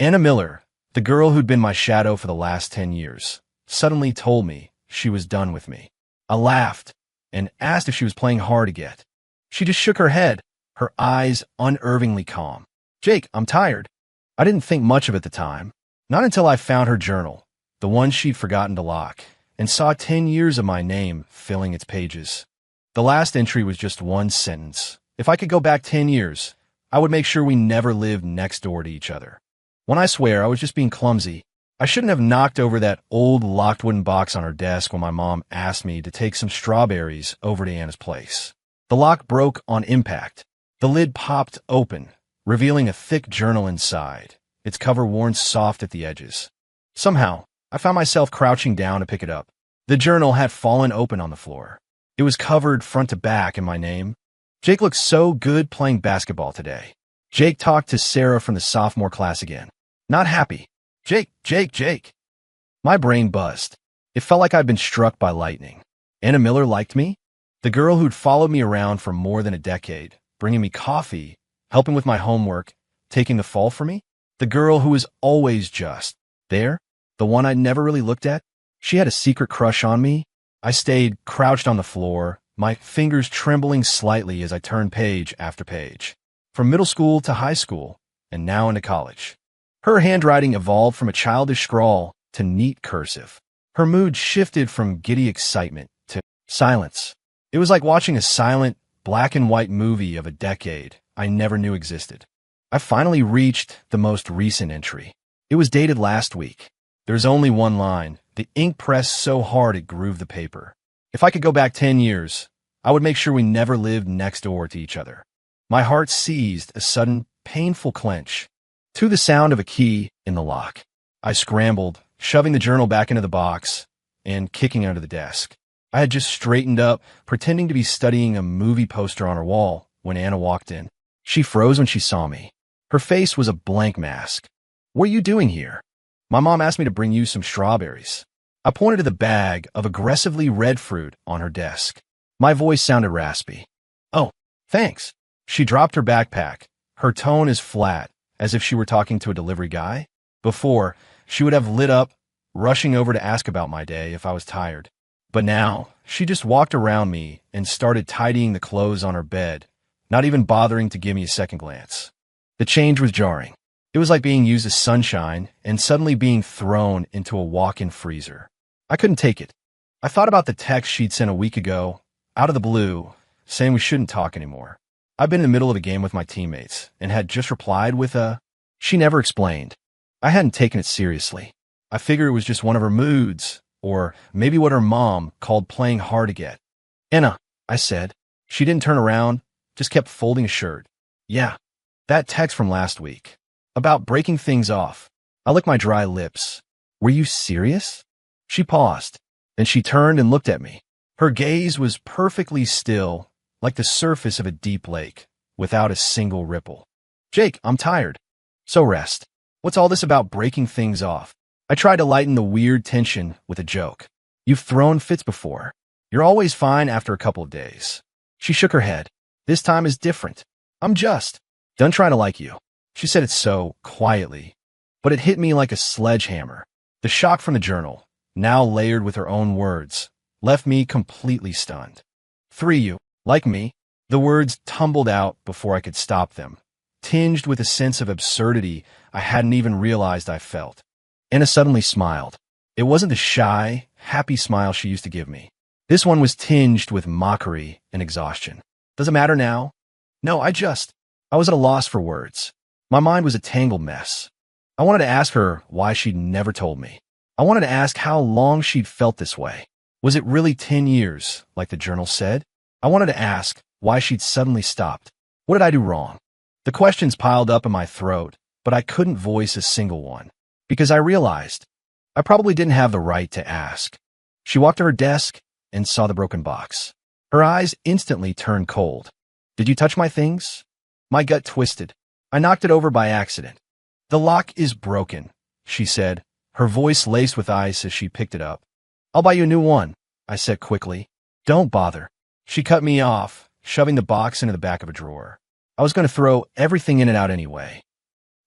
Anna Miller, the girl who'd been my shadow for the last 10 years, suddenly told me she was done with me. I laughed and asked if she was playing hard to get. She just shook her head, her eyes unervingly calm. Jake, I'm tired. I didn't think much of it at the time. Not until I found her journal, the one she'd forgotten to lock, and saw 10 years of my name filling its pages. The last entry was just one sentence. If I could go back 10 years, I would make sure we never lived next door to each other. When I swear I was just being clumsy, I shouldn't have knocked over that old locked wooden box on her desk when my mom asked me to take some strawberries over to Anna's place. The lock broke on impact. The lid popped open, revealing a thick journal inside, its cover worn soft at the edges. Somehow, I found myself crouching down to pick it up. The journal had fallen open on the floor. It was covered front to back in my name. Jake looked so good playing basketball today. Jake talked to Sarah from the sophomore class again. Not happy. Jake. My brain buzzed. It felt like I'd been struck by lightning. Anna Miller liked me? The girl who'd followed me around for more than a decade, bringing me coffee, helping with my homework, taking the fall for me? The girl who was always just there? The one I'd never really looked at? She had a secret crush on me. I stayed crouched on the floor, my fingers trembling slightly as I turned page after page. From middle school to high school, and now into college. Her handwriting evolved from a childish scrawl to neat cursive. Her mood shifted from giddy excitement to silence. It was like watching a silent, black and white movie of a decade I never knew existed. I finally reached the most recent entry. It was dated last week. There's only one line. The ink pressed so hard it grooved the paper. If I could go back 10 years, I would make sure we never lived next door to each other. My heart seized a sudden, painful clench. To the sound of a key in the lock, I scrambled, shoving the journal back into the box and kicking under the desk. I had just straightened up, pretending to be studying a movie poster on her wall when Anna walked in. She froze when she saw me. Her face was a blank mask. What are you doing here? My mom asked me to bring you some strawberries. I pointed to the bag of aggressively red fruit on her desk. My voice sounded raspy. Oh, thanks. She dropped her backpack. Her tone as flat as if she were talking to a delivery guy. Before, she would have lit up, rushing over to ask about my day if I was tired. But now, she just walked around me and started tidying the clothes on her bed, not even bothering to give me a second glance. The change was jarring. It was like being used as sunshine and suddenly being thrown into a walk-in freezer. I couldn't take it. I thought about the text she'd sent a week ago, out of the blue, saying we shouldn't talk anymore. I'd been in the middle of a game with my teammates and had just replied with a... She never explained. I hadn't taken it seriously. I figured it was just one of her moods, or maybe what her mom called playing hard to get. Anna, I said. She didn't turn around, just kept folding a shirt. Yeah, that text from last week. About breaking things off. I licked my dry lips. Were you serious? She paused. Then she turned and looked at me. Her gaze was perfectly still, like the surface of a deep lake, without a single ripple. Jake, I'm tired. So rest. What's all this about breaking things off? I tried to lighten the weird tension with a joke. You've thrown fits before. You're always fine after a couple of days. She shook her head. This time is different. I'm just done trying to like you. She said it so quietly, but it hit me like a sledgehammer. The shock from the journal, now layered with her own words, left me completely stunned. You, like me. The words tumbled out before I could stop them, tinged with a sense of absurdity I hadn't even realized I felt. Anna suddenly smiled. It wasn't the shy, happy smile she used to give me. This one was tinged with mockery and exhaustion. Does it matter now? No, I was at a loss for words. My mind was a tangled mess. I wanted to ask her why she'd never told me. I wanted to ask how long she'd felt this way. Was it really 10 years, like the journal said? I wanted to ask why she'd suddenly stopped. What did I do wrong? The questions piled up in my throat, but I couldn't voice a single one, because I realized I probably didn't have the right to ask. She walked to her desk and saw the broken box. Her eyes instantly turned cold. Did you touch my things? My gut twisted. I knocked it over by accident. The lock is broken, she said, her voice laced with ice as she picked it up. I'll buy you a new one, I said quickly. Don't bother. She cut me off, shoving the box into the back of a drawer. I was going to throw everything in and out anyway.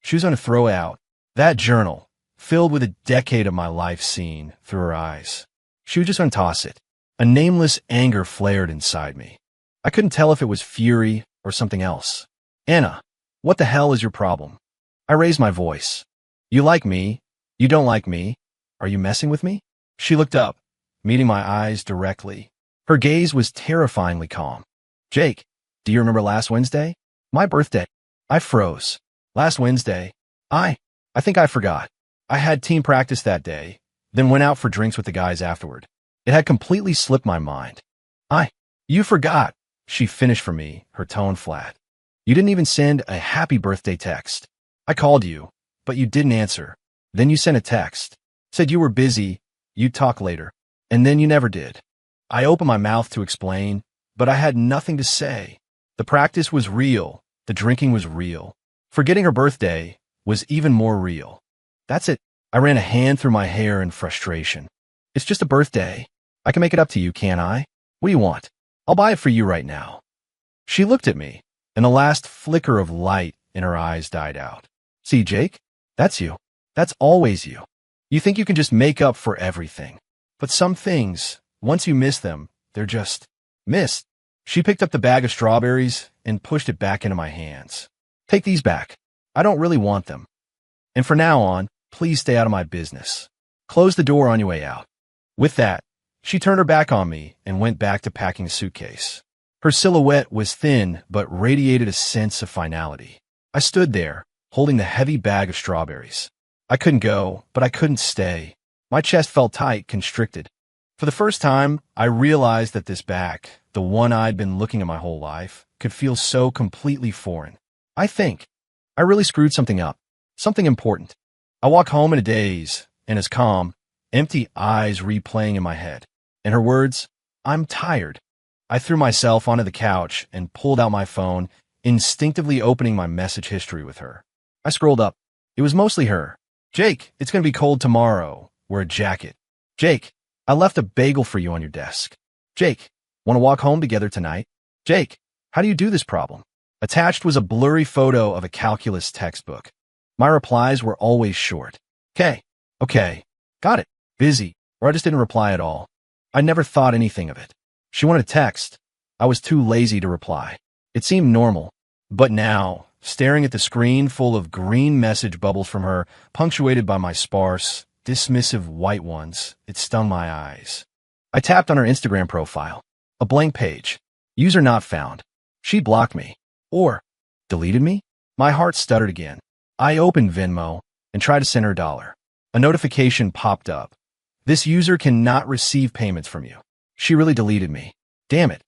She was going to throw out That journal, filled with a decade of my life seen through her eyes. She would just untoss it. A nameless anger flared inside me. I couldn't tell if it was fury or something else. Anna, what the hell is your problem? I raised my voice. You like me. You don't like me. Are you messing with me? She looked up, meeting my eyes directly. Her gaze was terrifyingly calm. Jake, do you remember last Wednesday? My birthday. I froze. Last Wednesday. I think I forgot. I had team practice that day, then went out for drinks with the guys afterward. It had completely slipped my mind. You forgot, she finished for me, her tone flat. You didn't even send a happy birthday text. I called you, but you didn't answer. Then you sent a text. Said you were busy, you'd talk later. And then you never did. I opened my mouth to explain, but I had nothing to say. The practice was real. The drinking was real. Forgetting her birthday was even more real. That's it. I ran a hand through my hair in frustration. It's just a birthday. I can make it up to you, can't I? What do you want? I'll buy it for you right now. She looked at me, and the last flicker of light in her eyes died out. See, Jake? That's you. That's always you. You think you can just make up for everything. But some things, once you miss them, they're just missed. She picked up the bag of strawberries and pushed it back into my hands. Take these back. I don't really want them. And from now on, please stay out of my business. Close the door on your way out. With that, she turned her back on me and went back to packing a suitcase. Her silhouette was thin but radiated a sense of finality. I stood there, holding the heavy bag of strawberries. I couldn't go, but I couldn't stay. My chest felt tight, constricted. For the first time, I realized that this back, the one I'd been looking at my whole life, could feel so completely foreign. I think I really screwed something up, something important. I walk home in a daze, and as calm, empty eyes replaying in my head. And her words, I'm tired. I threw myself onto the couch and pulled out my phone, instinctively opening my message history with her. I scrolled up. It was mostly her. Jake, it's going to be cold tomorrow. Wear a jacket. Jake, I left a bagel for you on your desk. Jake, want to walk home together tonight? Jake, how do you do this problem? Attached was a blurry photo of a calculus textbook. My replies were always short. Okay, got it, busy, or I just didn't reply at all. I never thought anything of it. She wanted a text. I was too lazy to reply. It seemed normal. But now, staring at the screen full of green message bubbles from her, punctuated by my sparse, dismissive white ones, it stung my eyes. I tapped on her Instagram profile. A blank page. User not found. She blocked me. Or deleted me? My heart stuttered again. I opened Venmo and tried to send her $1. A notification popped up. This user cannot receive payments from you. She really deleted me. Damn it.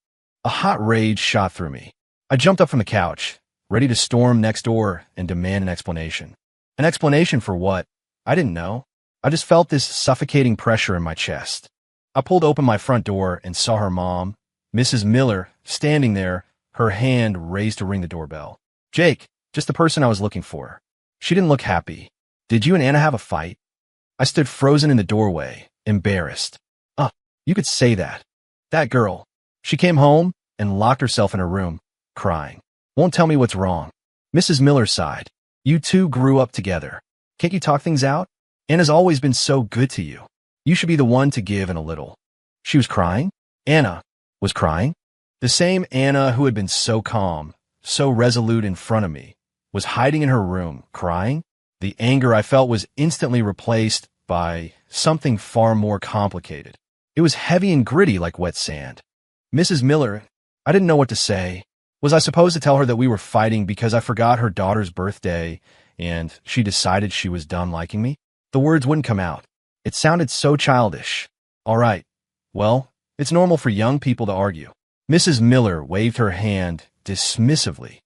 A hot rage shot through me. I jumped up from the couch, ready to storm next door and demand an explanation. An explanation for what? I didn't know. I just felt this suffocating pressure in my chest. I pulled open my front door and saw her mom, Mrs. Miller, standing there, her hand raised to ring the doorbell. Jake, just the person I was looking for. She didn't look happy. Did you and Anna have a fight? I stood frozen in the doorway, embarrassed. You could say that. That girl. She came home and locked herself in her room, crying. Won't tell me what's wrong. Mrs. Miller sighed. You two grew up together. Can't you talk things out? Anna's always been so good to you. You should be the one to give in a little. She was crying? Anna was crying? The same Anna who had been so calm, so resolute in front of me, was hiding in her room, crying? The anger I felt was instantly replaced by something far more complicated. It was heavy and gritty like wet sand. Mrs. Miller, I didn't know what to say. Was I supposed to tell her that we were fighting because I forgot her daughter's birthday and she decided she was done liking me? The words wouldn't come out. It sounded so childish. All right. Well, it's normal for young people to argue. Mrs. Miller waved her hand dismissively.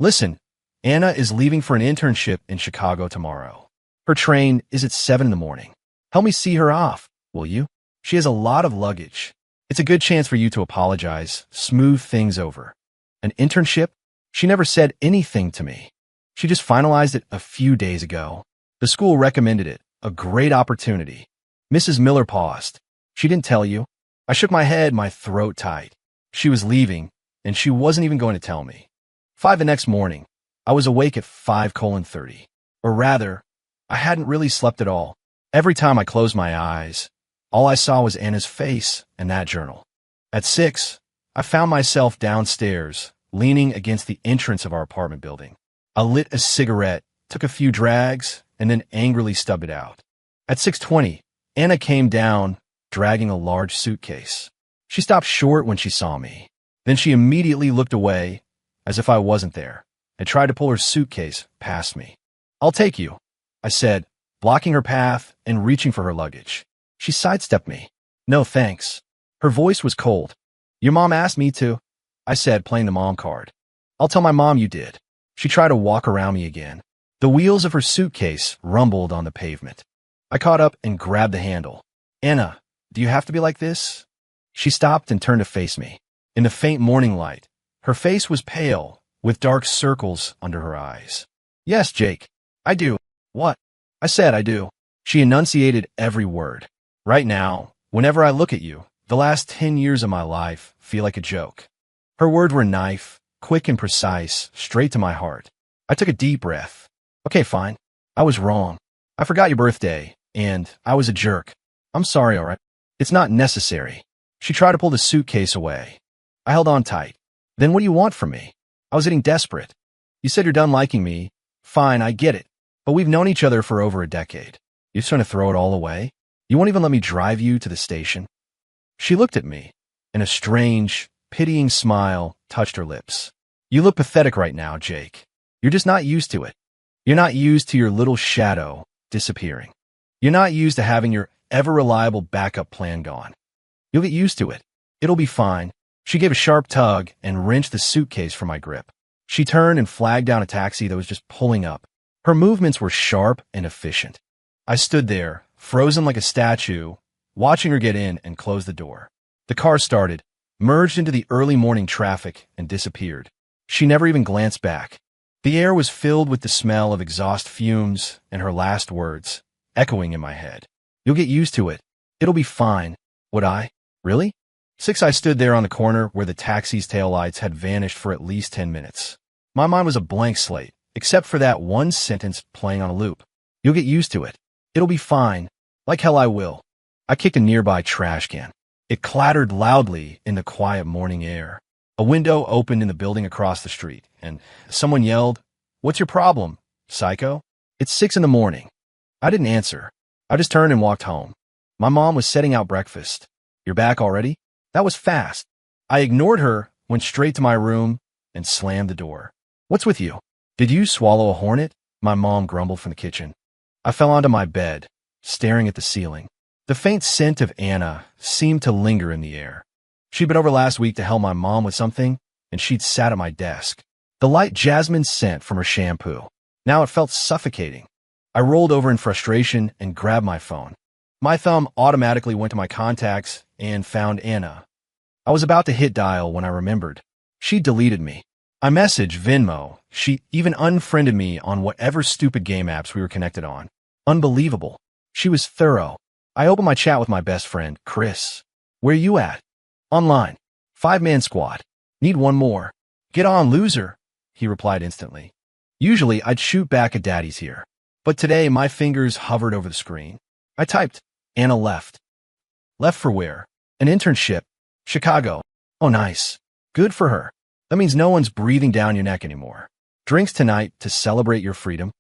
Listen, Anna is leaving for an internship in Chicago tomorrow. Her train is at 7 in the morning. Help me see her off, will you? She has a lot of luggage. It's a good chance for you to apologize, smooth things over. An internship? She never said anything to me. She just finalized it a few days ago. The school recommended it. A great opportunity. Mrs. Miller paused. She didn't tell you? I shook my head, my throat tight. She was leaving, and she wasn't even going to tell me. 5 the next morning. I was awake at 5:30. Or rather, I hadn't really slept at all. Every time I closed my eyes, all I saw was Anna's face and that journal. At 6, I found myself downstairs, leaning against the entrance of our apartment building. I lit a cigarette, took a few drags, and then angrily stubbed it out. At 6:20, Anna came down, dragging a large suitcase. She stopped short when she saw me. Then she immediately looked away, as if I wasn't there, and tried to pull her suitcase past me. "I'll take you," I said, blocking her path and reaching for her luggage. She sidestepped me. "No, thanks." Her voice was cold. "Your mom asked me to," I said, playing the mom card. "I'll tell my mom you did." She tried to walk around me again. The wheels of her suitcase rumbled on the pavement. I caught up and grabbed the handle. "Anna, do you have to be like this?" She stopped and turned to face me. In the faint morning light, her face was pale, with dark circles under her eyes. "Yes, Jake, I do." "What?" I said I do. She enunciated every word. "Right now, whenever I look at you, the last 10 years of my life feel like a joke." Her words were knife, quick and precise, straight to my heart. I took a deep breath. "Okay, fine. I was wrong. I forgot your birthday, and I was a jerk. I'm sorry, all right? It's not necessary." She tried to pull the suitcase away. I held on tight. "Then what do you want from me?" I was getting desperate. "You said you're done liking me. Fine, I get it. But we've known each other for over a decade. You're just trying to throw it all away? You won't even let me drive you to the station?" She looked at me, and a strange, pitying smile touched her lips. "You look pathetic right now, Jake. You're just not used to it. You're not used to your little shadow disappearing. You're not used to having your ever-reliable backup plan gone. You'll get used to it. It'll be fine." She gave a sharp tug and wrenched the suitcase from my grip. She turned and flagged down a taxi that was just pulling up. Her movements were sharp and efficient. I stood there, frozen like a statue, watching her get in and close the door. The car started, merged into the early morning traffic, and disappeared. She never even glanced back. The air was filled with the smell of exhaust fumes and her last words, echoing in my head. "You'll get used to it. It'll be fine." Would I? Really? 6, I stood there on the corner where the taxi's taillights had vanished for at least 10 minutes. My mind was a blank slate, except for that one sentence playing on a loop. "You'll get used to it. It'll be fine. Like hell I will." I kicked a nearby trash can. It clattered loudly in the quiet morning air. A window opened in the building across the street, and someone yelled, "What's your problem, psycho?" "It's 6 in the morning." I didn't answer. I just turned and walked home. My mom was setting out breakfast. "You're back already?" That was fast. I ignored her, went straight to my room, and slammed the door. "What's with you? Did you swallow a hornet?" My mom grumbled from the kitchen. I fell onto my bed, staring at the ceiling. The faint scent of Anna seemed to linger in the air. She'd been over last week to help my mom with something, and she'd sat at my desk. The light jasmine scent from her shampoo. Now it felt suffocating. I rolled over in frustration and grabbed my phone. My thumb automatically went to my contacts and found Anna. I was about to hit dial when I remembered. She deleted me. I messaged Venmo. She even unfriended me on whatever stupid game apps we were connected on. Unbelievable. She was thorough. I opened my chat with my best friend, Chris. "Where you at?" "Online. 5-man squad. Need one more." "Get on, loser," he replied instantly. Usually, I'd shoot back at daddy's here. But today, my fingers hovered over the screen. I typed, "Anna left." "Left for where?" "An internship. Chicago." "Oh, nice. Good for her. That means no one's breathing down your neck anymore. Drinks tonight to celebrate your freedom."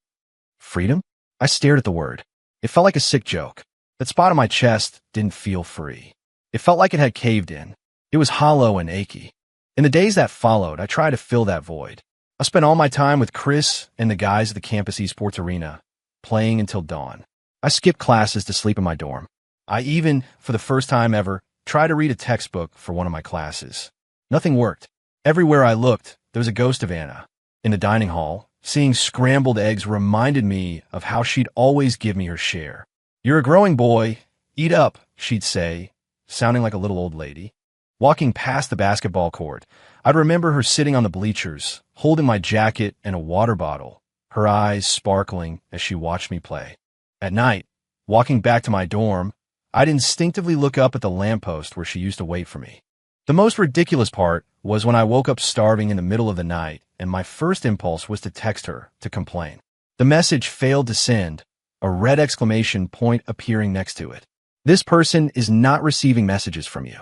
Freedom? I stared at the word. It felt like a sick joke. That spot on my chest didn't feel free. It felt like it had caved in. It was hollow and achy. In the days that followed, I tried to fill that void. I spent all my time with Chris and the guys at the campus esports arena, playing until dawn. I skipped classes to sleep in my dorm. I even, for the first time ever, tried to read a textbook for one of my classes. Nothing worked. Everywhere I looked, there was a ghost of Anna. In the dining hall, seeing scrambled eggs reminded me of how she'd always give me her share. "You're a growing boy. Eat up," she'd say, sounding like a little old lady. Walking past the basketball court, I'd remember her sitting on the bleachers, holding my jacket and a water bottle, her eyes sparkling as she watched me play. At night, walking back to my dorm, I'd instinctively look up at the lamppost where she used to wait for me. The most ridiculous part was when I woke up starving in the middle of the night, and my first impulse was to text her to complain. The message failed to send, a red exclamation point appearing next to it. This person is not receiving messages from you.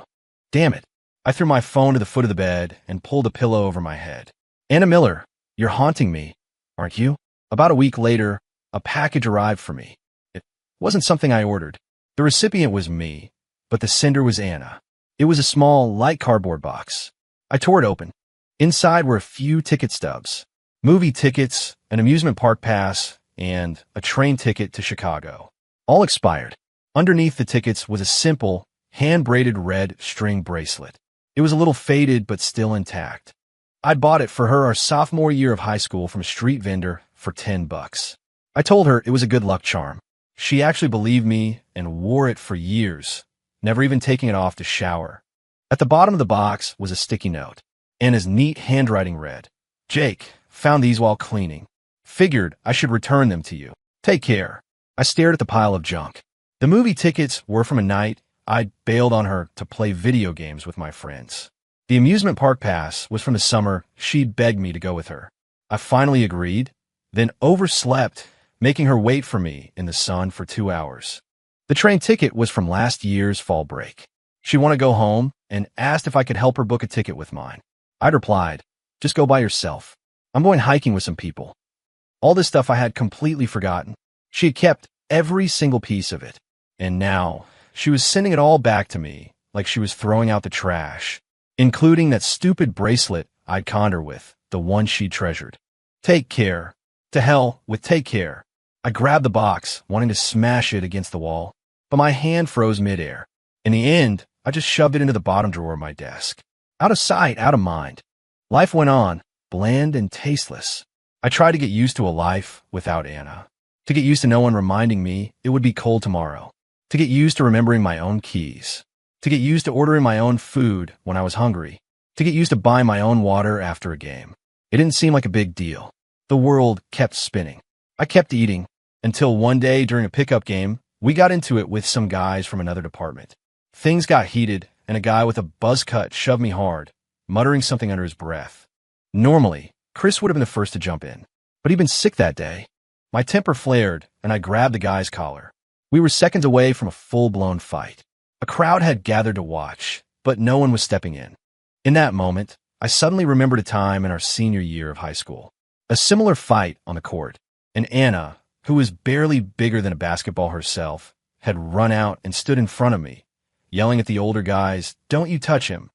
Damn it. I threw my phone to the foot of the bed and pulled a pillow over my head. Anna Miller, you're haunting me, aren't you? About a week later, a package arrived for me. It wasn't something I ordered. The recipient was me, but the sender was Anna. It was a small, light cardboard box. I tore it open. Inside were a few ticket stubs, movie tickets, an amusement park pass, and a train ticket to Chicago. All expired. Underneath the tickets was a simple, hand-braided red string bracelet. It was a little faded, but still intact. I'd bought it for her our sophomore year of high school from a street vendor for $10. I told her it was a good luck charm. She actually believed me and wore it for years, never even taking it off to shower. At the bottom of the box was a sticky note. Anna's neat handwriting read, "Jake, found these while cleaning. Figured I should return them to you. Take care." I stared at the pile of junk. The movie tickets were from a night I'd bailed on her to play video games with my friends. The amusement park pass was from the summer she'd begged me to go with her. I finally agreed, then overslept, making her wait for me in the sun for 2 hours. The train ticket was from last year's fall break. She wanted to go home and asked if I could help her book a ticket with mine. I'd replied, "Just go by yourself. I'm going hiking with some people." All this stuff I had completely forgotten. She had kept every single piece of it, and now she was sending it all back to me like she was throwing out the trash, including that stupid bracelet I'd conned her with, the one she treasured. Take care. To hell with take care. I grabbed the box, wanting to smash it against the wall, but my hand froze midair. In the end, I just shoved it into the bottom drawer of my desk. Out of sight, out of mind. Life went on, bland and tasteless. I tried to get used to a life without Anna. To get used to no one reminding me it would be cold tomorrow. To get used to remembering my own keys. To get used to ordering my own food when I was hungry. To get used to buying my own water after a game. It didn't seem like a big deal. The world kept spinning. I kept eating, until one day during a pickup game, we got into it with some guys from another department. Things got heated, and a guy with a buzz cut shoved me hard, muttering something under his breath. Normally, Chris would have been the first to jump in, but he'd been sick that day. My temper flared, and I grabbed the guy's collar. We were seconds away from a full-blown fight. A crowd had gathered to watch, but no one was stepping in. In that moment, I suddenly remembered a time in our senior year of high school. A similar fight on the court, and Anna, who was barely bigger than a basketball herself, had run out and stood in front of me, yelling at the older guys, "Don't you touch him."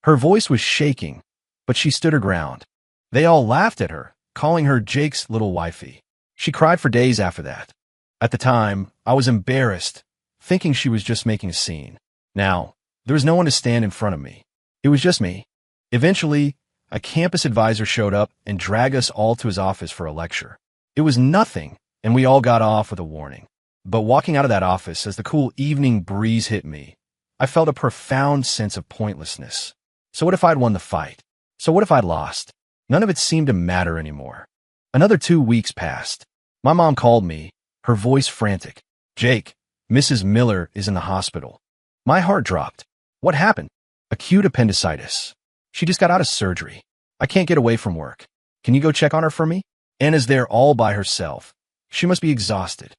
Her voice was shaking, but she stood her ground. They all laughed at her, calling her Jake's little wifey. She cried for days after that. At the time, I was embarrassed, thinking she was just making a scene. Now, there was no one to stand in front of me. It was just me. Eventually, a campus advisor showed up and dragged us all to his office for a lecture. It was nothing, and we all got off with a warning. But walking out of that office as the cool evening breeze hit me, I felt a profound sense of pointlessness. So what if I'd won the fight? So what if I'd lost? None of it seemed to matter anymore. Another 2 weeks passed. My mom called me, her voice frantic. "Jake, Mrs. Miller is in the hospital." My heart dropped. What happened? Acute appendicitis. She just got out of surgery. I can't get away from work. Can you go check on her for me? Anna's there all by herself. She must be exhausted.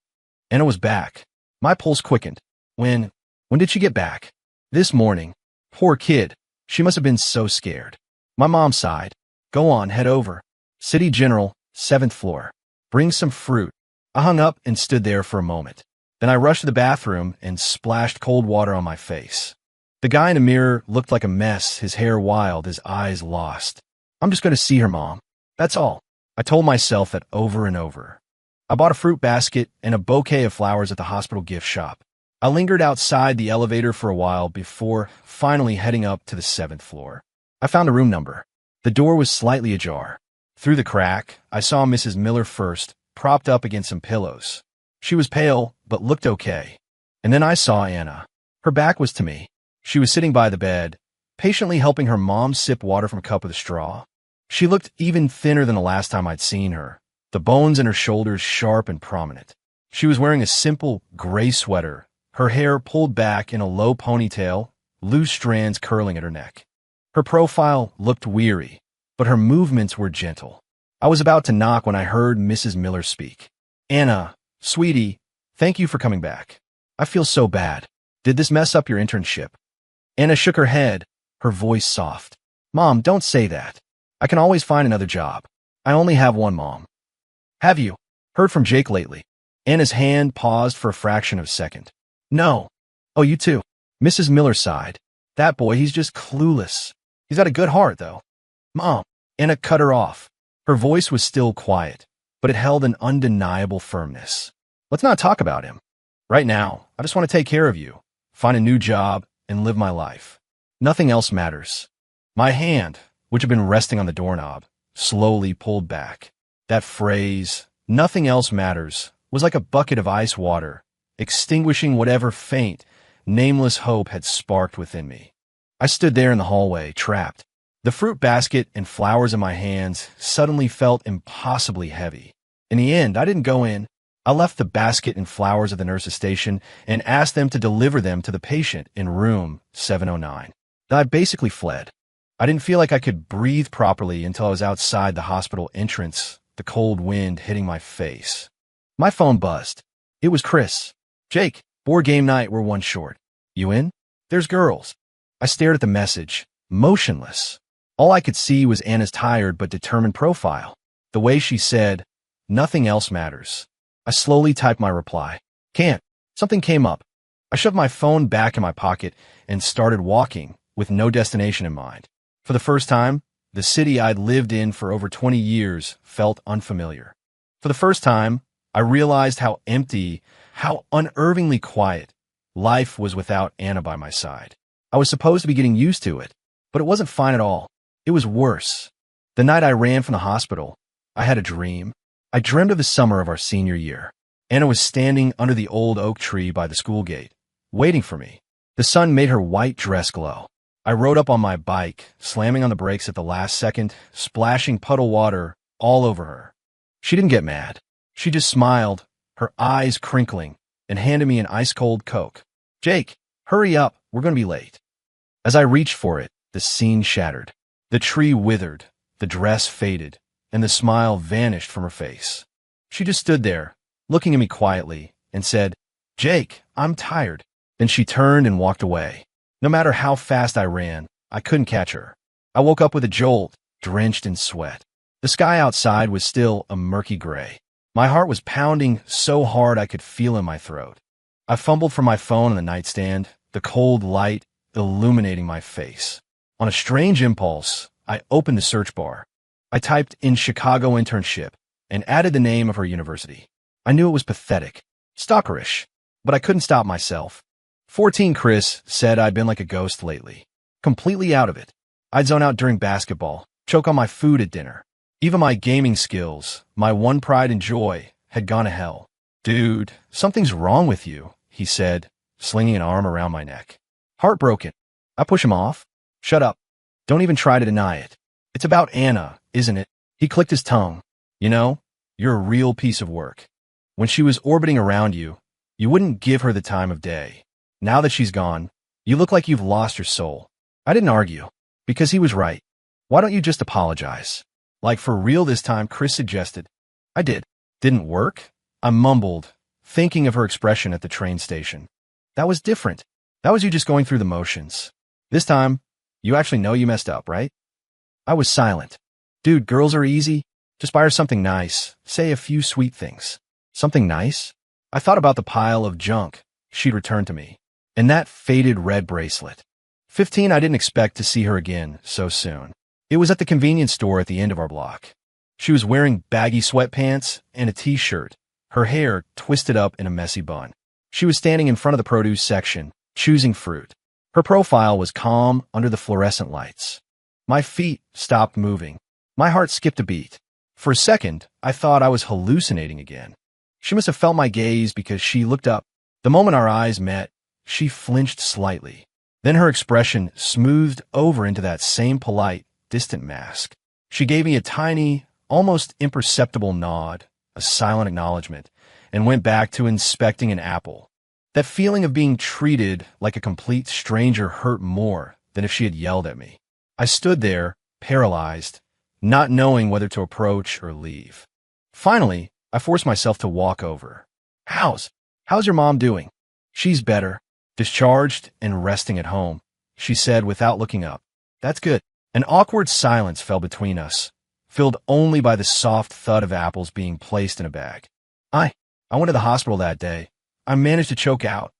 Anna was back. My pulse quickened. When did she get back? This morning. Poor kid. She must have been so scared. My mom sighed. "Go on, head over. City General, 7th floor. Bring some fruit." I hung up and stood there for a moment. Then I rushed to the bathroom and splashed cold water on my face. The guy in the mirror looked like a mess, his hair wild, his eyes lost. "I'm just going to see her, Mom. That's all." I told myself that over and over. I bought a fruit basket and a bouquet of flowers at the hospital gift shop. I lingered outside the elevator for a while before finally heading up to the 7th floor. I found a room number. The door was slightly ajar. Through the crack, I saw Mrs. Miller first, propped up against some pillows. She was pale, but looked okay. And then I saw Anna. Her back was to me. She was sitting by the bed, patiently helping her mom sip water from a cup with a straw. She looked even thinner than the last time I'd seen her, the bones in her shoulders sharp and prominent. She was wearing a simple gray sweater, her hair pulled back in a low ponytail, loose strands curling at her neck. Her profile looked weary, but her movements were gentle. I was about to knock when I heard Mrs. Miller speak. "Anna, sweetie, Thank you for coming back. I feel so bad. Did this mess up your internship? Anna shook her head, her voice soft. Mom, don't say that. I can always find another job. I only have one mom. Have you heard from Jake lately? Anna's hand paused for a fraction of a second. No. Oh, you too. Mrs. Miller sighed. That boy, he's just clueless. He's got a good heart, though. Mom. Anna cut her off. Her voice was still quiet, but it held an undeniable firmness. Let's not talk about him. Right now, I just want to take care of you, find a new job, and live my life. Nothing else matters. My hand, which had been resting on the doorknob, slowly pulled back. That phrase, nothing else matters, was like a bucket of ice water, extinguishing whatever faint, nameless hope had sparked within me. I stood there in the hallway, trapped. The fruit basket and flowers in my hands suddenly felt impossibly heavy. In the end, I didn't go in. I left the basket and flowers at the nurse's station and asked them to deliver them to the patient in room 709. I basically fled. I didn't feel like I could breathe properly until I was outside the hospital entrance, the cold wind hitting my face. My phone buzzed. It was Chris. Jake, board game night, we're one short. You in? There's girls. I stared at the message, motionless. All I could see was Anna's tired but determined profile. The way she said, nothing else matters. I slowly typed my reply. Can't. Something came up. I shoved my phone back in my pocket and started walking with no destination in mind. For the first time, the city I'd lived in for over 20 years felt unfamiliar. For the first time, I realized how empty, how unnervingly quiet life was without Anna by my side. I was supposed to be getting used to it, but it wasn't fine at all. It was worse. The night I ran from the hospital, I had a dream. I dreamed of the summer of our senior year. Anna was standing under the old oak tree by the school gate, waiting for me. The sun made her white dress glow. I rode up on my bike, slamming on the brakes at the last second, splashing puddle water all over her. She didn't get mad. She just smiled, her eyes crinkling, and handed me an ice-cold Coke. Jake, hurry up, we're going to be late. As I reached for it, the scene shattered. The tree withered, the dress faded, and the smile vanished from her face. She just stood there, looking at me quietly, and said, Jake, I'm tired. Then she turned and walked away. No matter how fast I ran, I couldn't catch her. I woke up with a jolt, drenched in sweat. The sky outside was still a murky gray. My heart was pounding so hard I could feel in my throat. I fumbled for my phone on the nightstand, the cold light illuminating my face. On a strange impulse, I opened the search bar. I typed in Chicago internship and added the name of her university. I knew it was pathetic, stalkerish, but I couldn't stop myself. 14 Chris said I'd been like a ghost lately, completely out of it. I'd zone out during basketball, choke on my food at dinner. Even my gaming skills, my one pride and joy, had gone to hell. Dude, something's wrong with you, he said, slinging an arm around my neck. Heartbroken. I push him off. Shut up. Don't even try to deny it. It's about Anna, isn't it? He clicked his tongue. You know, you're a real piece of work. When she was orbiting around you, you wouldn't give her the time of day. Now that she's gone, you look like you've lost your soul. I didn't argue, because he was right. Why don't you just apologize? Like for real this time, Chris suggested. I did. Didn't work? I mumbled, thinking of her expression at the train station. That was different. That was you just going through the motions. This time, you actually know you messed up, right? I was silent. Dude, girls are easy. Just buy her something nice. Say a few sweet things. Something nice? I thought about the pile of junk she'd returned to me, and that faded red bracelet. 15, I didn't expect to see her again so soon. It was at the convenience store at the end of our block. She was wearing baggy sweatpants and a t-shirt, her hair twisted up in a messy bun. She was standing in front of the produce section, choosing fruit. Her profile was calm under the fluorescent lights. My feet stopped moving. My heart skipped a beat. For a second, I thought I was hallucinating again. She must have felt my gaze because she looked up. The moment our eyes met, she flinched slightly. Then her expression smoothed over into that same polite, distant mask. She gave me a tiny, almost imperceptible nod, a silent acknowledgement, and went back to inspecting an apple. That feeling of being treated like a complete stranger hurt more than if she had yelled at me. I stood there, paralyzed, not knowing whether to approach or leave. Finally, I forced myself to walk over. How's How's your mom doing? She's better. Discharged and resting at home, she said without looking up. That's good. An awkward silence fell between us, filled only by the soft thud of apples being placed in a bag. I went to the hospital that day. I managed to choke out.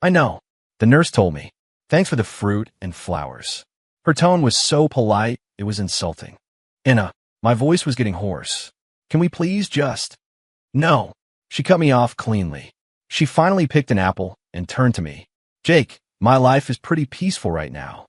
I know. The nurse told me. Thanks for the fruit and flowers. Her tone was so polite, it was insulting. Anna, my voice was getting hoarse. Can we please just... No. She cut me off cleanly. She finally picked an apple and turned to me. Jake, my life is pretty peaceful right now.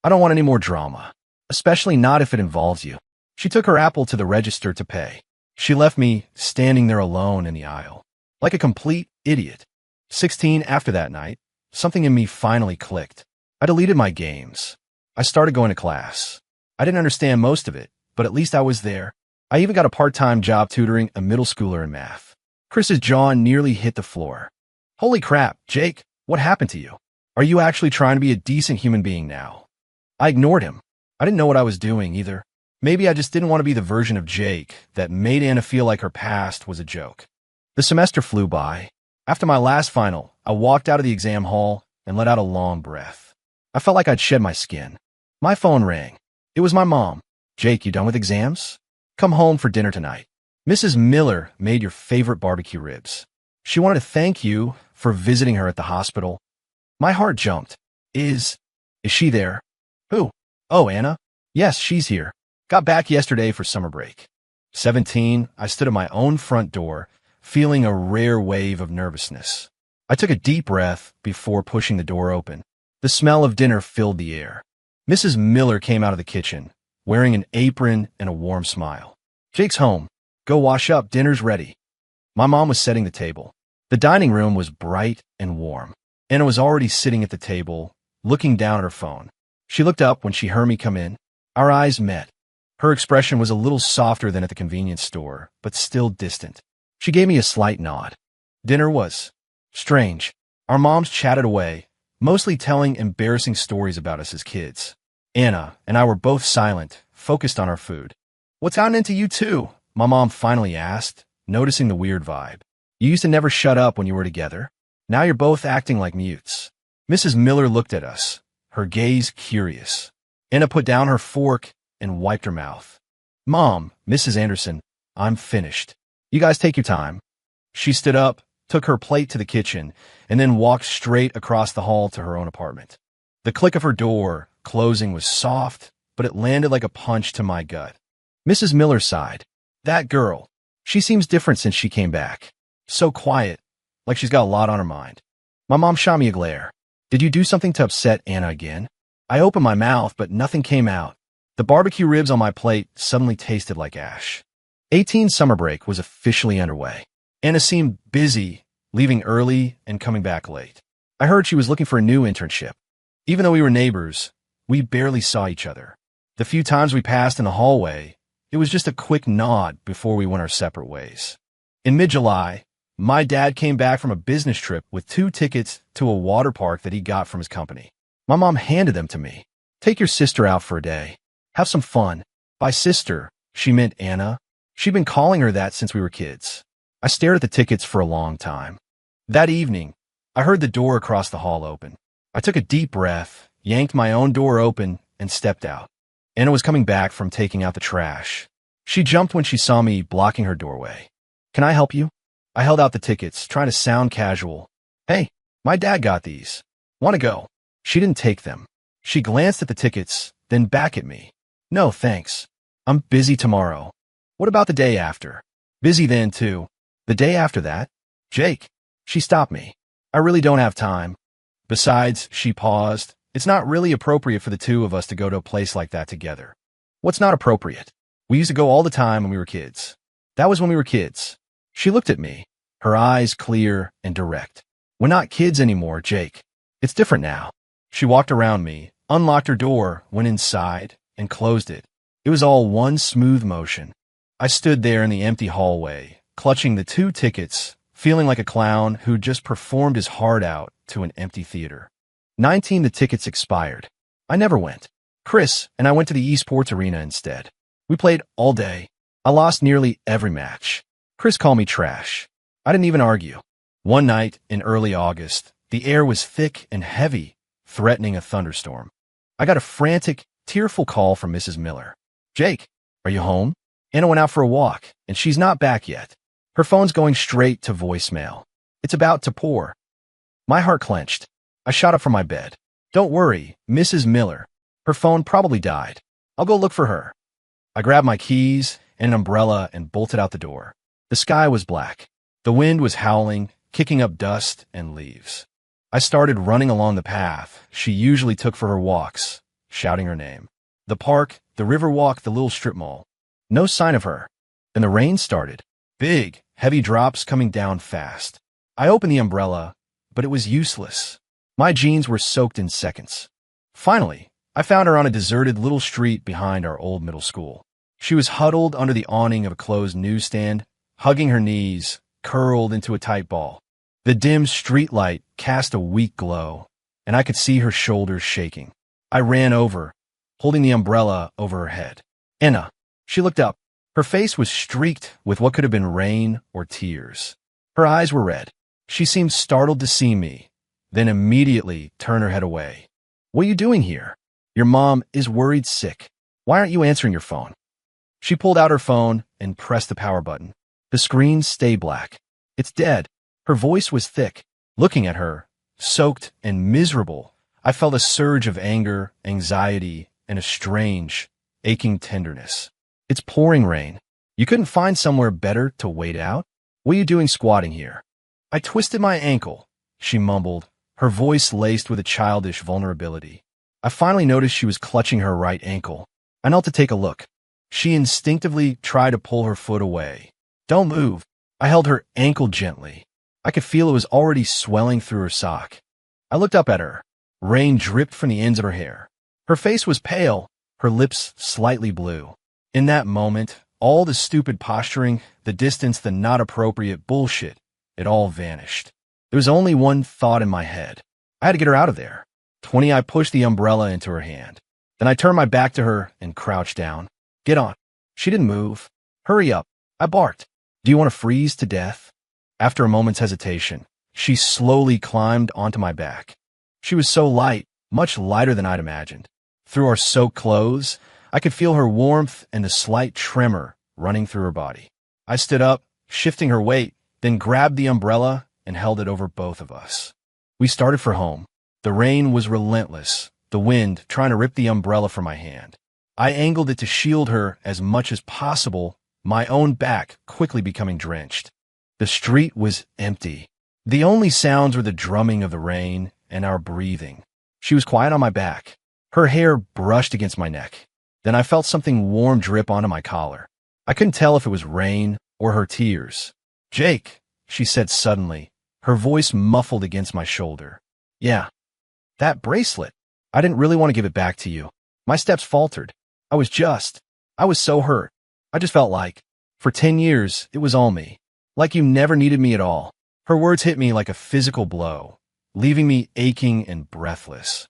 I don't want any more drama, especially not if it involves you. She took her apple to the register to pay. She left me standing there alone in the aisle, like a complete idiot. 16 after that night, something in me finally clicked. I deleted my games. I started going to class. I didn't understand most of it, but at least I was there. I even got a part-time job tutoring a middle schooler in math. Chris's jaw nearly hit the floor. Holy crap, Jake, what happened to you? Are you actually trying to be a decent human being now? I ignored him. I didn't know what I was doing either. Maybe I just didn't want to be the version of Jake that made Anna feel like her past was a joke. The semester flew by. After my last final, I walked out of the exam hall and let out a long breath. I felt like I'd shed my skin. My phone rang. It was my mom. Jake, you done with exams? Come home for dinner tonight. Mrs. Miller made your favorite barbecue ribs. She wanted to thank you for visiting her at the hospital. My heart jumped. Is she there? Who? Oh, Anna? Yes, she's here. Got back yesterday for summer break. 17, I stood at my own front door, feeling a rare wave of nervousness. I took a deep breath before pushing the door open. The smell of dinner filled the air. Mrs. Miller came out of the kitchen, wearing an apron and a warm smile. Jake's home. Go wash up, dinner's ready. My mom was setting the table. The dining room was bright and warm. Anna was already sitting at the table, looking down at her phone. She looked up when she heard me come in. Our eyes met. Her expression was a little softer than at the convenience store, but still distant. She gave me a slight nod. Dinner was strange. Our moms chatted away, mostly telling embarrassing stories about us as kids. Anna and I were both silent, focused on our food. What's gotten into you two? My mom finally asked, noticing the weird vibe. You used to never shut up when you were together. Now you're both acting like mutes. Mrs. Miller looked at us, her gaze curious. Anna put down her fork and wiped her mouth. Mom, Mrs. Anderson, I'm finished. You guys take your time. She stood up, took her plate to the kitchen, and then walked straight across the hall to her own apartment. The click of her door closing was soft, but it landed like a punch to my gut. Mrs. Miller sighed. That girl, she seems different since she came back. So quiet, like she's got a lot on her mind. My mom shot me a glare. Did you do something to upset Anna again? I opened my mouth, but nothing came out. The barbecue ribs on my plate suddenly tasted like ash. 18 summer break was officially underway. Anna seemed busy, leaving early and coming back late. I heard she was looking for a new internship. Even though we were neighbors, we barely saw each other. The few times we passed in the hallway, it was just a quick nod before we went our separate ways. In mid-July, my dad came back from a business trip with 2 tickets to a water park that he got from his company. My mom handed them to me. Take your sister out for a day. Have some fun. By sister, she meant Anna. She'd been calling her that since we were kids. I stared at the tickets for a long time. That evening, I heard the door across the hall open. I took a deep breath, yanked my own door open, and stepped out. Anna was coming back from taking out the trash. She jumped when she saw me blocking her doorway. Can I help you? I held out the tickets, trying to sound casual. Hey, my dad got these. Want to go? She didn't take them. She glanced at the tickets, then back at me. No, thanks. I'm busy tomorrow. What about the day after? Busy then, too. The day after that? Jake. She stopped me. I really don't have time. Besides, she paused. It's not really appropriate for the two of us to go to a place like that together. What's not appropriate? We used to go all the time when we were kids. That was when we were kids. She looked at me, her eyes clear and direct. We're not kids anymore, Jake. It's different now. She walked around me, unlocked her door, went inside, and closed it. It was all one smooth motion. I stood there in the empty hallway, clutching the 2 tickets, feeling like a clown who just performed his heart out to an empty theater. 19, the tickets expired. I never went. Chris and I went to the esports arena instead. We played all day. I lost nearly every match. Chris called me trash. I didn't even argue. One night in early August, the air was thick and heavy, threatening a thunderstorm. I got a frantic, tearful call from Mrs. Miller. "Jake, are you home? Anna went out for a walk, and she's not back yet. Her phone's going straight to voicemail. It's about to pour." My heart clenched. I shot up from my bed. "Don't worry, Mrs. Miller. Her phone probably died. I'll go look for her." I grabbed my keys and an umbrella and bolted out the door. The sky was black. The wind was howling, kicking up dust and leaves. I started running along the path she usually took for her walks, shouting her name. The park, the river walk, the little strip mall. No sign of her. Then the rain started. Big, heavy drops coming down fast. I opened the umbrella, but it was useless. My jeans were soaked in seconds. Finally, I found her on a deserted little street behind our old middle school. She was huddled under the awning of a closed newsstand, hugging her knees, curled into a tight ball. The dim streetlight cast a weak glow, and I could see her shoulders shaking. I ran over, holding the umbrella over her head. "Anna." She looked up. Her face was streaked with what could have been rain or tears. Her eyes were red. She seemed startled to see me, then immediately turned her head away. "What are you doing here? Your mom is worried sick. Why aren't you answering your phone?" She pulled out her phone and pressed the power button. The screen stayed black. "It's dead." Her voice was thick. Looking at her, soaked and miserable, I felt a surge of anger, anxiety, and a strange, aching tenderness. "It's pouring rain. You couldn't find somewhere better to wait out? What are you doing squatting here?" "I twisted my ankle," she mumbled, her voice laced with a childish vulnerability. I finally noticed she was clutching her right ankle. I knelt to take a look. She instinctively tried to pull her foot away. "Don't move." I held her ankle gently. I could feel it was already swelling through her sock. I looked up at her. Rain dripped from the ends of her hair. Her face was pale, her lips slightly blue. In that moment, all the stupid posturing, the distance, the not appropriate bullshit, it all vanished. There was only one thought in my head. I had to get her out of there. I pushed the umbrella into her hand. Then I turned my back to her and crouched down. "Get on." She didn't move. "Hurry up." I barked. "Do you want to freeze to death?" After a moment's hesitation, she slowly climbed onto my back. She was so light, much lighter than I'd imagined. Through our soaked clothes, I could feel her warmth and a slight tremor running through her body. I stood up, shifting her weight, then grabbed the umbrella and held it over both of us. We started for home. The rain was relentless, the wind trying to rip the umbrella from my hand. I angled it to shield her as much as possible, my own back quickly becoming drenched. The street was empty. The only sounds were the drumming of the rain and our breathing. She was quiet on my back. Her hair brushed against my neck. Then I felt something warm drip onto my collar. I couldn't tell if it was rain or her tears. "Jake," she said suddenly, her voice muffled against my shoulder. "Yeah, that bracelet. I didn't really want to give it back to you." My steps faltered. I was so hurt. I just felt like, for 10 years, it was all me. Like you never needed me at all. Her words hit me like a physical blow, leaving me aching and breathless.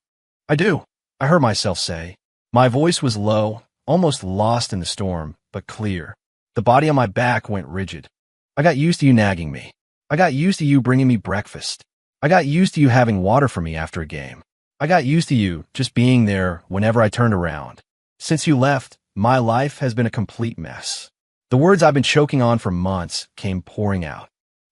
"I do," I heard myself say. My voice was low, almost lost in the storm, but clear. The body on my back went rigid. "I got used to you nagging me. I got used to you bringing me breakfast. I got used to you having water for me after a game. I got used to you just being there whenever I turned around. Since you left, my life has been a complete mess." The words I've been choking on for months came pouring out.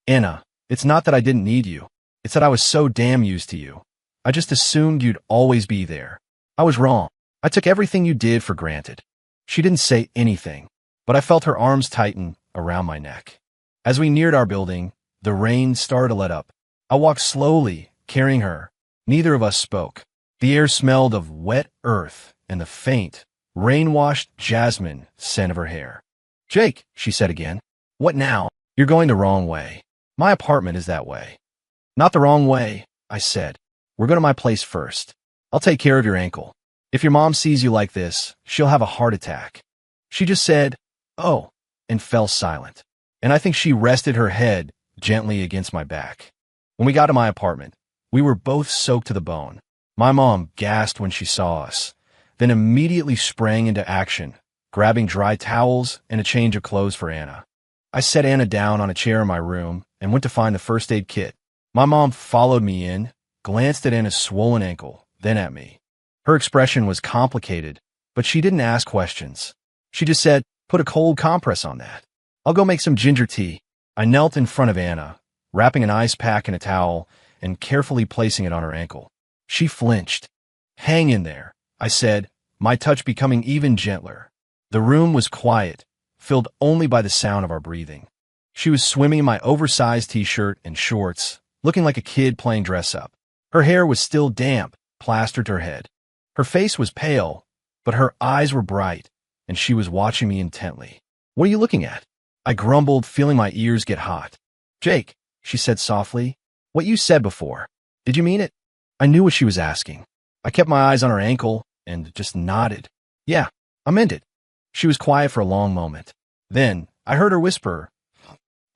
"Anna, it's not that I didn't need you. It's that I was so damn used to you. I just assumed you'd always be there. I was wrong. I took everything you did for granted." She didn't say anything, but I felt her arms tighten around my neck. As we neared our building, the rain started to let up. I walked slowly, carrying her. Neither of us spoke. The air smelled of wet earth and the faint, rain-washed jasmine scent of her hair. "Jake," she said again. "What now?" "You're going the wrong way. My apartment is that way." "Not the wrong way," I said. "We're going to my place first. I'll take care of your ankle. If your mom sees you like this, she'll have a heart attack." She just said, "Oh," and fell silent. And I think she rested her head gently against my back. When we got to my apartment, we were both soaked to the bone. My mom gasped when she saw us, then immediately sprang into action, grabbing dry towels and a change of clothes for Anna. I set Anna down on a chair in my room and went to find the first aid kit. My mom followed me in, glanced at Anna's swollen ankle, then at me. Her expression was complicated, but she didn't ask questions. She just said, "Put a cold compress on that. I'll go make some ginger tea." I knelt in front of Anna, wrapping an ice pack in a towel and carefully placing it on her ankle. She flinched. "Hang in there," I said, my touch becoming even gentler. The room was quiet, filled only by the sound of our breathing. She was swimming in my oversized t-shirt and shorts, looking like a kid playing dress-up. Her hair was still damp, plastered to her head. Her face was pale, but her eyes were bright, and she was watching me intently. "What are you looking at?" I grumbled, feeling my ears get hot. "Jake," she said softly, "what you said before. Did you mean it?" I knew what she was asking. I kept my eyes on her ankle and just nodded. "Yeah, I meant it." She was quiet for a long moment. Then I heard her whisper,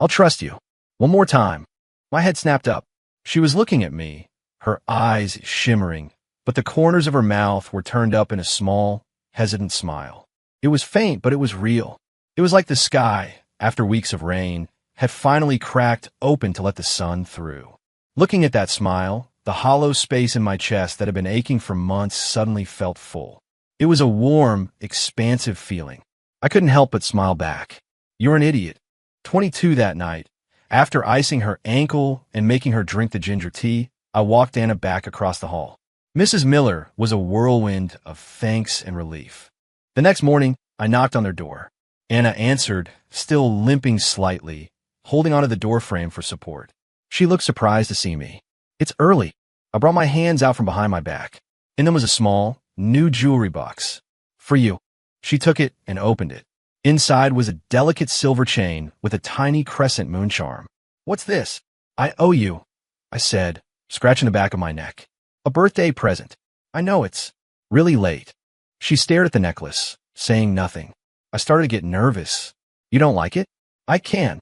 "I'll trust you. One more time." My head snapped up. She was looking at me, her eyes shimmering, but the corners of her mouth were turned up in a small, hesitant smile. It was faint, but it was real. It was like the sky, after weeks of rain, had finally cracked open to let the sun through. Looking at that smile, the hollow space in my chest that had been aching for months suddenly felt full. It was a warm, expansive feeling. I couldn't help but smile back. "You're an idiot." 22 that night, after icing her ankle and making her drink the ginger tea, I walked Anna back across the hall. Mrs. Miller was a whirlwind of thanks and relief. The next morning, I knocked on their door. Anna answered, still limping slightly, holding onto the doorframe for support. She looked surprised to see me. "It's early." I brought my hands out from behind my back. In them was a small, new jewelry box. "For you." She took it and opened it. Inside was a delicate silver chain with a tiny crescent moon charm. "What's this?" "I owe you," I said, scratching the back of my neck. "A birthday present. I know it's really late." She stared at the necklace, saying nothing. I started to get nervous. "You don't like it?" I can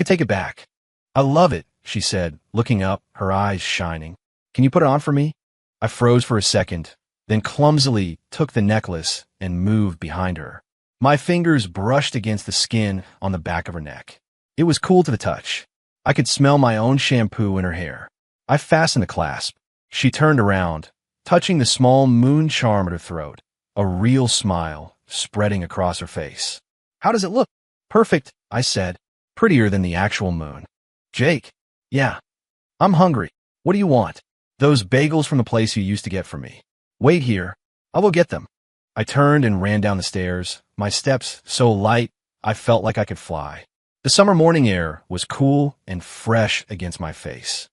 take it back." "I love it," she said, looking up, her eyes shining. "Can you put it on for me?" I froze for a second, then clumsily took the necklace and moved behind her. My fingers brushed against the skin on the back of her neck. It was cool to the touch. I could smell my own shampoo in her hair. I fastened the clasp. She turned around, touching the small moon charm at her throat, a real smile spreading across her face. "How does it look?" "Perfect," I said. "Prettier than the actual moon." "Jake." "Yeah. I'm hungry. What do you want?" "Those bagels from the place you used to get for me." "Wait here. I will get them." I turned and ran down the stairs, my steps so light I felt like I could fly. The summer morning air was cool and fresh against my face.